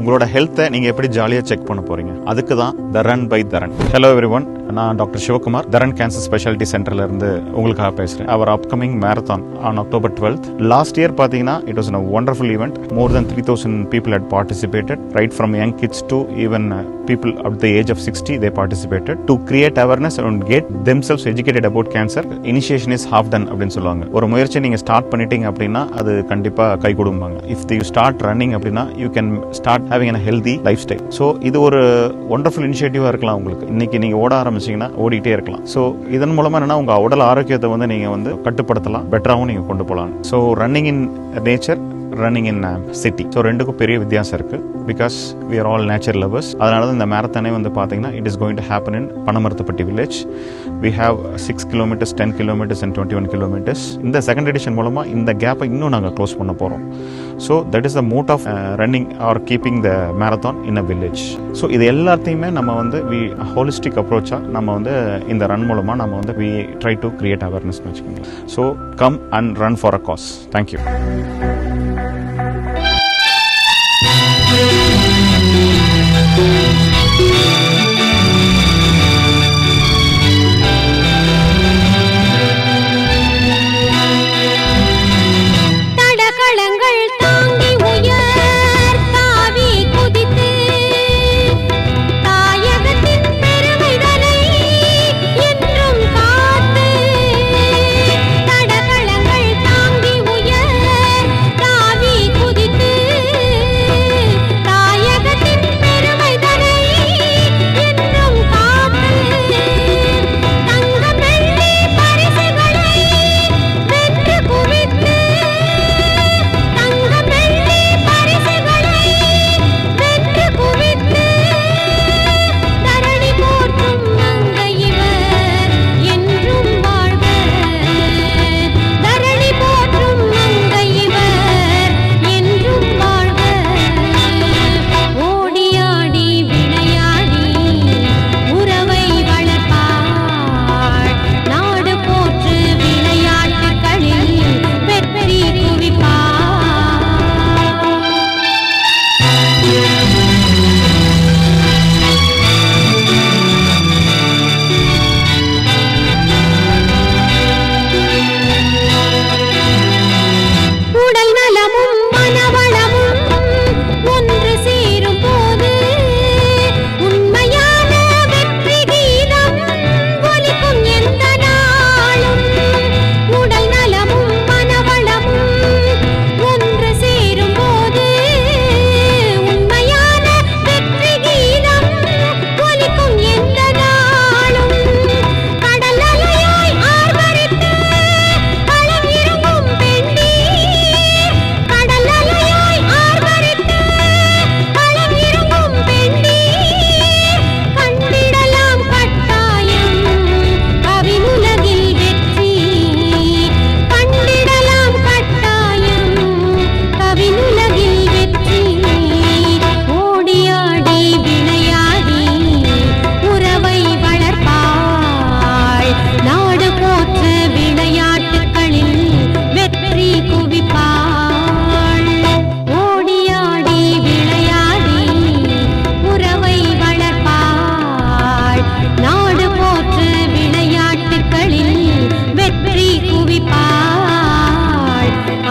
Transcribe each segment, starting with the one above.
உங்களோட ஹெல்த்தை நீங்கள் எப்படி ஜாலியாக செக் பண்ண போகிறீங்க. அதுக்கு தான் the run by Tharan. Hello everyone, நான் doctor Sivakumar, Tharan cancer speciality சென்டர்லேருந்து உங்களுக்காக பேசுகிறேன். அவர் upcoming marathon on October 12th. Last year பார்த்தீங்கன்னா it was a wonderful event. More than 3,000 people had participated, right from young kids to even people at the age of 60, they participated to create awareness and get themselves educated about cancer. Initiation is half done அப்படின்னு சொல்லுவாங்க. ஒரு முயற்சி நீங்கள் start பண்ணிட்டீங்க அப்படின்னா அது கண்டிப்பாக கை கொடுப்பாங்க. இஃப் யூ ஸ்டார்ட் ரன்னிங் அப்படின்னா you can start having a healthy life style. So இது ஒரு ஒண்டர்ஃபுல் இனிஷியேட்டிவாக இருக்கலாம் உங்களுக்கு. இன்னைக்கு நீங்கள் ஓட ஆரம்பிச்சிங்கன்னா ஓடிட்டே இருக்கலாம். ஸோ இதன் மூலமாக என்னன்னா உங்கள் உடல் ஆரோக்கியத்தை வந்து நீங்கள் கட்டுப்படுத்தலாம், பெட்டராகவும் நீங்கள் கொண்டு போகலாம். So running in nature, running in city, so ரெண்டுக்கும் பெரிய வித்தியாசம் இருக்குது. Because we are all nature lovers. அதனால தான் இந்த மேரத்தானே பார்த்தீங்கன்னா it is going to happen in Panamarathupatti village. We have 6 kilometers, 10 kilometers and 21 kilometers. இந்த செகண்ட் எடிஷன் மூலமாக இந்த கேப்பை இன்னும் நாங்கள் க்ளோஸ் பண்ண போகிறோம். So that is the mode of running or keeping the marathon in a village. So இது எல்லாத்தையுமே நம்ம வி ஹோலிஸ்டிக் அப்ரோச்சாக நம்ம இந்த ரன் மூலமாக நம்ம we try to create awareness வச்சுக்கோங்க. So come and run for a cause. Thank you.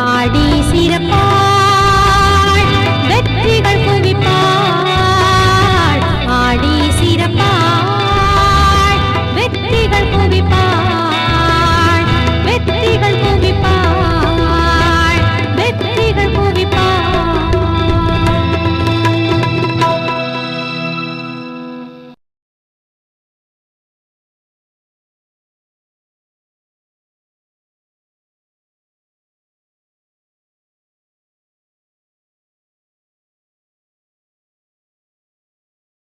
ஆடி சிறப்பா